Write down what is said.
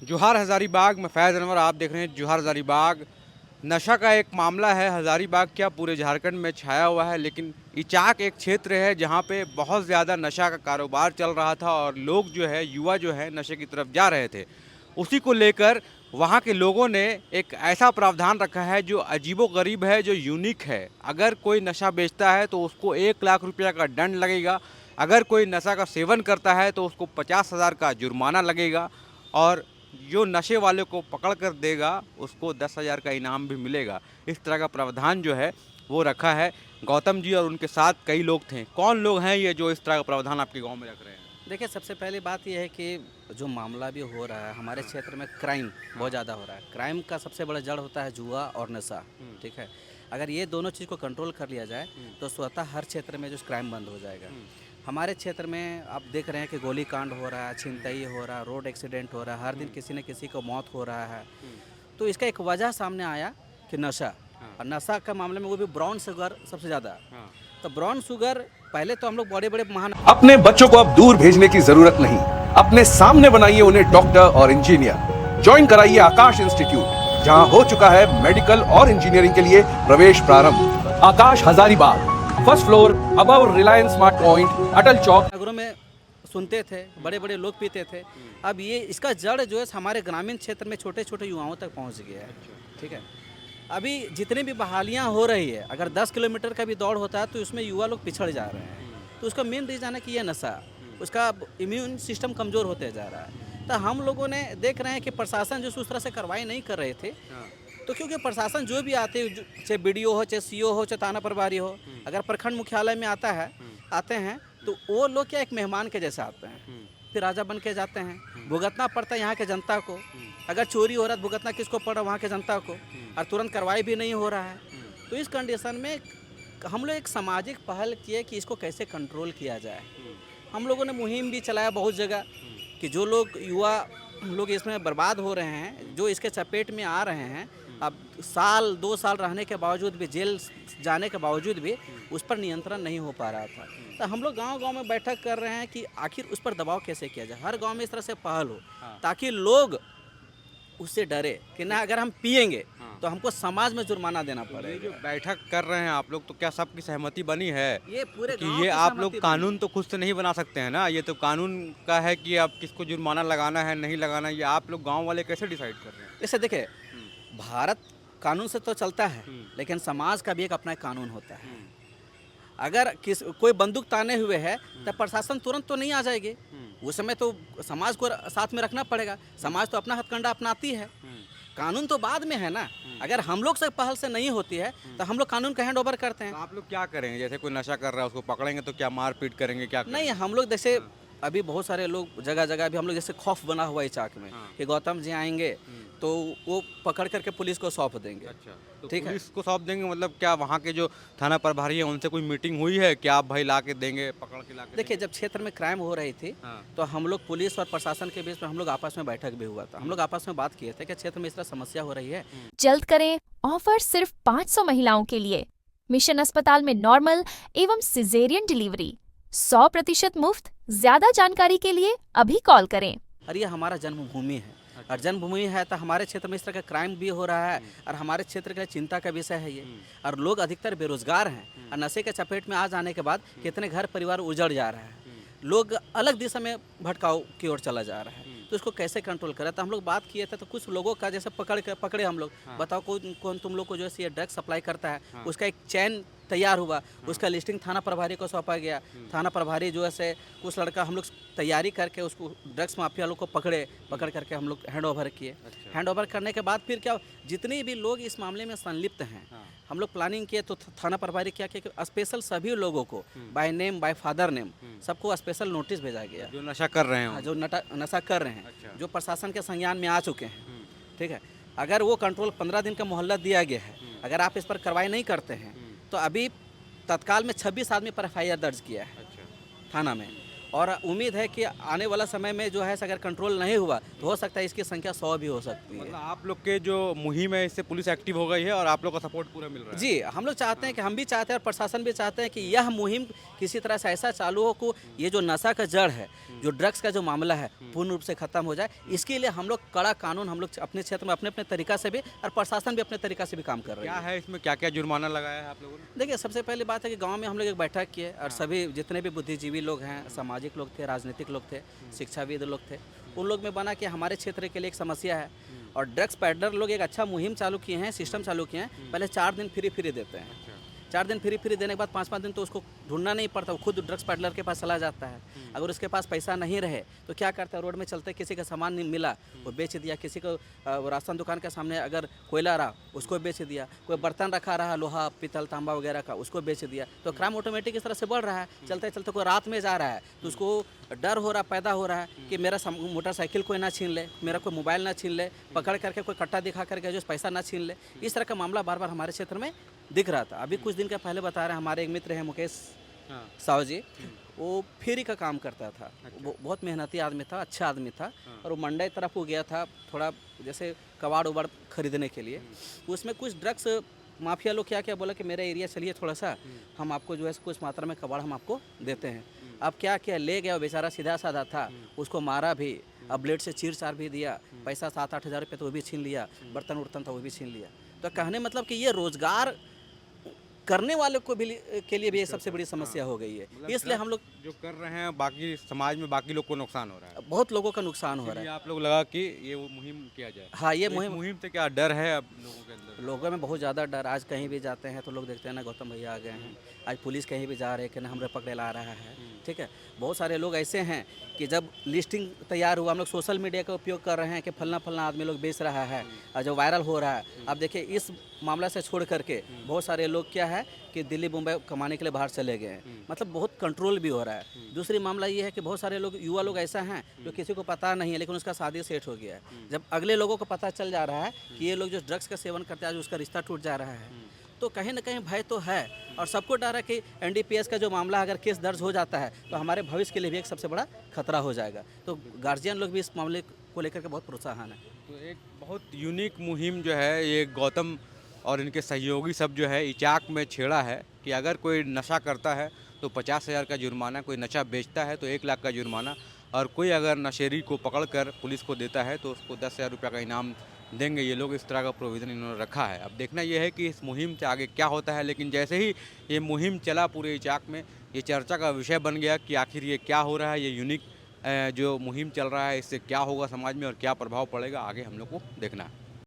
जोहार हज़ारीबाग में फैज़ अनवर आप देख रहे हैं जोहार हज़ारीबाग। नशा का एक मामला है हज़ारीबाग क्या पूरे झारखंड में छाया हुआ है, लेकिन इचाक एक क्षेत्र है जहां पे बहुत ज़्यादा नशा का कारोबार चल रहा था और लोग जो है युवा जो है नशे की तरफ जा रहे थे। उसी को लेकर वहां के लोगों ने एक ऐसा प्रावधान रखा है जो अजीबोगरीब है, जो यूनिक है। अगर कोई नशा बेचता है तो उसको 1 लाख रुपये का दंड लगेगा। अगर कोई नशा का सेवन करता है तो उसको 50,000 का जुर्माना लगेगा और जो नशे वाले को पकड़ कर देगा उसको 10,000 का इनाम भी मिलेगा। इस तरह का प्रावधान जो है वो रखा है। गौतम जी और उनके साथ कई लोग थे। कौन लोग हैं ये जो इस तरह का प्रावधान आपके गांव में रख रहे हैं? देखिए, सबसे पहली बात यह है कि जो मामला भी हो रहा है हमारे क्षेत्र में, क्राइम बहुत ज़्यादा हो रहा है। क्राइम का सबसे बड़ा जड़ होता है जुआ और नशा। ठीक है, अगर ये दोनों चीज़ को कंट्रोल कर लिया जाए तो स्वतः हर क्षेत्र में जो क्राइम बंद हो जाएगा। हमारे क्षेत्र में आप देख रहे हैं कि गोली कांड हो रहा है, छिनतई हो रहा है, रोड एक्सीडेंट हो रहा है, हर दिन किसी न किसी को मौत हो रहा है। तो इसका एक वजह सामने आया कि नशा, और नशा का मामले में वो भी ब्राउन शुगर सबसे ज़्यादा। तो ब्राउन शुगर पहले तो हम लोग बड़े बड़े महान। अपने बच्चों को अब दूर भेजने की जरूरत नहीं, अपने सामने बनाइए उन्हें डॉक्टर और इंजीनियर। ज्वाइन कराइए आकाश इंस्टीट्यूट, जहां हो चुका है मेडिकल और इंजीनियरिंग के लिए प्रवेश प्रारंभ। Aakash Hazaribagh, first floor, above Reliance smart point, Atal Chowk. नगरों में सुनते थे, बड़े बड़े लोग पीते थे। अब ये इसका जड़ जो है हमारे ग्रामीण क्षेत्र में छोटे छोटे युवाओं तक पहुंच गया है। ठीक है, अभी जितनी भी बहालियां हो रही है, अगर 10 किलोमीटर का भी दौड़ होता है तो उसमें युवा लोग पिछड़ जा रहे हैं। तो उसका मेन रीज़न है कि ये नशा, उसका इम्यून सिस्टम कमज़ोर होते जा रहा है। तो हम लोगों ने देख रहे हैं कि प्रशासन जो उस तरह से कार्रवाई नहीं कर रहे थे, तो क्योंकि प्रशासन जो भी आते हैं, चाहे बीडीओ हो, चाहे सीओ हो, चाहे थाना प्रभारी हो, अगर प्रखंड मुख्यालय में आते हैं तो वो लोग क्या एक मेहमान के जैसे आते हैं, फिर राजा बन के जाते हैं। भुगतना पड़ता है यहाँ के जनता को। अगर चोरी हो रहा है भुगतना किसको पड़ रहा है? वहाँ के जनता को। और तुरंत कार्रवाई भी नहीं हो रहा है। तो इस कंडीशन में हम लोग एक सामाजिक पहल किए कि इसको कैसे कंट्रोल किया जाए। हम लोगों ने मुहिम भी चलाया बहुत जगह कि जो लोग युवा लोग इसमें बर्बाद हो रहे हैं, जो इसके चपेट में आ रहे हैं, अब साल 2 साल रहने के बावजूद भी, जेल जाने के बावजूद भी उस पर नियंत्रण नहीं हो पा रहा था। तो हम लोग गांव-गांव में बैठक कर रहे हैं कि आखिर उस पर दबाव कैसे किया जाए। हर गांव में इस तरह से पहल हो ताकि लोग उससे डरे कि ना अगर हम पिएंगे तो हमको समाज में जुर्माना देना ये पड़ेगा। जो बैठक कर रहे हैं आप लोग, तो क्या सबकी सहमति बनी है? ये पूरे कि गांव ये की आप सहमति लोग बनी। कानून तो खुद से नहीं बना सकते हैं ना, ये तो कानून का है कि आप किसको जुर्माना लगाना है नहीं लगाना है। ये आप लोग गांव वाले कैसे डिसाइड कर रहे हैं? जैसे देखिए, भारत कानून से तो चलता है, लेकिन समाज का भी एक अपना कानून होता है। अगर कोई बंदूक ताने हुए है तो प्रशासन तुरंत तो नहीं आ जाएगी। उस समय तो समाज को साथ में रखना पड़ेगा। समाज तो अपना हथकंडा अपनाती है, कानून तो बाद में है ना। अगर हम लोग से पहल से नहीं होती है तो हम लोग कानून का हैंड ओवर करते तो हैं। आप लोग क्या करेंगे? जैसे कोई नशा कर रहा है उसको पकड़ेंगे तो क्या मारपीट करेंगे, क्या करेंगे? नहीं, हम लोग जैसे अभी बहुत सारे लोग जगह जगह भी हम लोग जैसे खौफ बना हुआ है चाक में कि गौतम जी आएंगे तो वो पकड़ करके पुलिस को सौंप देंगे। अच्छा, तो ठीक है, पुलिस को सौंप देंगे मतलब क्या वहाँ के जो थाना प्रभारी है उनसे कोई मीटिंग हुई है कि आप भाई ला के देंगे, पकड़ के ला के देखिए जब क्षेत्र में क्राइम हो रही थी हाँ। तो हम लोग पुलिस और प्रशासन के बीच में हम लोग आपस में बैठक भी हुआ था। हम लोग आपस में बात किए थे कि क्षेत्र में इस तरह समस्या हो रही है। जल्द करें ऑफर सिर्फ 500 महिलाओं के लिए। मिशन अस्पताल में नॉर्मल एवं सिजेरियन डिलीवरी 100% मुफ्त। ज्यादा जानकारी के लिए अभी कॉल करें। और ये हमारा जन्मभूमि है, और जन्मभूमि है तो हमारे क्षेत्र में इस तरह का क्राइम भी हो रहा है, और हमारे क्षेत्र के लिए चिंता का विषय है ये। और लोग अधिकतर बेरोजगार हैं, और नशे के चपेट में आ जाने के बाद कितने घर परिवार उजड़ जा रहा है। लोग अलग दिशा में भटकाव की ओर चला जा रहा है। तो इसको कैसे कंट्रोल करें? तो हम लोग बात किए थे, तो कुछ लोगों का जैसे पकड़े हम लोग, बताओ कौन तुम लोग को जो है ये ड्रग्स सप्लाई करता है। उसका एक चैन तैयार हुआ, उसका लिस्टिंग थाना प्रभारी को सौंपा गया। थाना प्रभारी जो है कुछ लड़का हम लोग तैयारी करके उसको ड्रग्स माफिया लोग को पकड़ करके हम लोग हैंड ओवर किए। हैंड ओवर करने के बाद फिर क्या, जितने भी लोग इस मामले में संलिप्त हैं, हम लोग प्लानिंग किए। तो थाना प्रभारी क्या किया कि स्पेशल सभी लोगों को by name by father name सबको स्पेशल नोटिस भेजा गया, जो नशा कर रहे हाँ, हैं। जो नशा कर रहे हैं, जो प्रशासन के संज्ञान में आ चुके हैं। ठीक है, अगर वो कंट्रोल 15 दिन का मोहल्ला दिया गया है, अगर आप इस पर कार्रवाई नहीं करते हैं तो अभी तत्काल में 26 आदमी पर FIR दर्ज किया है थाना में। और उम्मीद है कि आने वाला समय में जो है अगर कंट्रोल नहीं हुआ तो हो सकता है इसकी संख्या 100 भी हो सकती है। मतलब आप लोग के जो मुहिम है इससे पुलिस एक्टिव हो गई है और आप लोग का सपोर्ट पूरा मिल रहा है। जी, हम लोग चाहते हैं कि हम भी चाहते हैं और प्रशासन भी चाहते हैं कि यह मुहिम किसी तरह से ऐसा चालू हो को ये जो नशा का जड़ है, जो ड्रग्स का जो मामला है पूर्ण रूप से खत्म हो जाए। इसके लिए हम लोग कड़ा कानून हम लोग अपने क्षेत्र में अपने अपने तरीका से भी और प्रशासन भी अपने तरीका से भी काम कर रहे क्या हैं। है इसमें, क्या क्या जुर्माना लगाया है आप लोगों ने? देखिए, सबसे पहली बात है कि गांव में हम लोग एक बैठक किए और सभी जितने भी बुद्धिजीवी लोग हैं, सामाजिक लोग थे, राजनीतिक लोग थे, शिक्षाविद लोग थे, उन लोग में बना कि हमारे क्षेत्र के लिए एक समस्या है और ड्रग्स पैडलर लोग एक अच्छा मुहिम चालू किए हैं, सिस्टम चालू किए हैं। पहले 4 दिन फ्री देते हैं। 4 दिन फ्री देने के बाद 5-5 दिन तो उसको ढूंढना नहीं पड़ता, वो खुद ड्रग्स पैडलर के पास चला जाता है। अगर उसके पास पैसा नहीं रहे तो क्या करता है, रोड में चलते किसी का सामान नहीं मिला वो बेच दिया, किसी को राशन दुकान के सामने अगर कोयला रहा उसको बेच दिया, कोई बर्तन रखा रहा लोहा पीतल तांबा वगैरह का उसको बेच दिया। तो क्राइम ऑटोमेटिक इस तरह से बढ़ रहा है। चलते चलते कोई रात में जा रहा है तो उसको डर हो रहा पैदा हो रहा है कि मेरा मोटरसाइकिल कोई ना छीन ले, मेरा कोई मोबाइल ना छीन ले, पकड़ करके कोई कट्टा दिखा करके जो पैसा ना छीन ले। इस तरह का मामला बार बार हमारे क्षेत्र में दिख रहा था। अभी कुछ दिन के पहले बता रहे हैं, हमारे एक मित्र हैं मुकेश साहू जी, वो फेरी का काम करता था। वो बहुत मेहनती आदमी था, अच्छा आदमी था और वो मंडई तरफ को गया था थोड़ा जैसे कबाड़ उबाड़ खरीदने के लिए। उसमें कुछ ड्रग्स माफिया लोग क्या क्या बोला कि मेरा एरिया चलिए थोड़ा सा, हम आपको जो है कुछ मात्रा में कबाड़ हम आपको देते हैं। अब क्या क्या ले गया, बेचारा सीधा साधा था, उसको मारा भी, अब ब्लेड से चीर चार भी दिया, पैसा 7-8 हज़ार रुपये तो वो भी छीन लिया, बर्तन उर्तन था वो भी छीन लिया। तो कहने मतलब कि ये रोजगार करने वाले को भी के लिए भी ये सबसे बड़ी समस्या हो गई है। इसलिए हम लोग जो कर रहे हैं बाकी समाज में बाकी लोग को नुकसान हो रहा है। बहुत लोगों का नुकसान हो रहा इसलिए है। आप लोग लगा कि ये वो मुहिम किया जाए। हाँ, ये तो इस मुहिम मुहिम से क्या डर है अब लोगों के अंदर? लोगों में बहुत ज़्यादा डर। आज कहीं भी जाते हैं तो लोग देखते हैं ना गौतम भैया आ गए हैं, आज पुलिस कहीं भी जा रहे हैं कि ना हमें पकड़े ला रहा है। ठीक है, बहुत सारे लोग ऐसे हैं कि जब लिस्टिंग तैयार हुआ, हम लोग सोशल मीडिया का उपयोग कर रहे हैं कि फलना फलना आदमी लोग बेच रहा है और जो वायरल हो रहा है। अब देखिए, इस मामला से छोड़ करके बहुत सारे लोग क्या है कि दिल्ली मुंबई कमाने के लिए बाहर चले गए हैं। मतलब बहुत कंट्रोल भी हो रहा है। दूसरी मामला ये है कि बहुत सारे लोग युवा लोग ऐसा हैं जो किसी को पता नहीं है लेकिन उसका शादी सेट हो गया है। जब अगले लोगों को पता चल जा रहा है कि ये लोग जो ड्रग्स का सेवन करते हैं आज उसका रिश्ता टूट जा रहा है, तो कहीं ना कहीं भय तो है। और सबको डर है कि एनडीपीएस का जो मामला अगर केस दर्ज हो जाता है तो हमारे भविष्य के लिए भी एक सबसे बड़ा खतरा हो जाएगा। तो गार्जियन लोग भी इस मामले को लेकर के बहुत प्रोत्साहन है। तो एक बहुत यूनिक मुहिम जो है ये गौतम और इनके सहयोगी सब जो है इचाक में छेड़ा है कि अगर कोई नशा करता है तो 50,000 का जुर्माना, कोई नशा बेचता है तो 1 लाख का जुर्माना, और कोई अगर नशेरी को पकड़कर पुलिस को देता है तो उसको 10,000 रुपये का इनाम देंगे। ये लोग इस तरह का प्रोविज़न इन्होंने रखा है। अब देखना ये है कि इस मुहिम से आगे क्या होता है। लेकिन जैसे ही ये मुहिम चला पूरे इचाक में, ये चर्चा का विषय बन गया कि आखिर ये क्या हो रहा है, ये यूनिक जो मुहिम चल रहा है इससे क्या होगा समाज में और क्या प्रभाव पड़ेगा, आगे हम लोग को देखना है।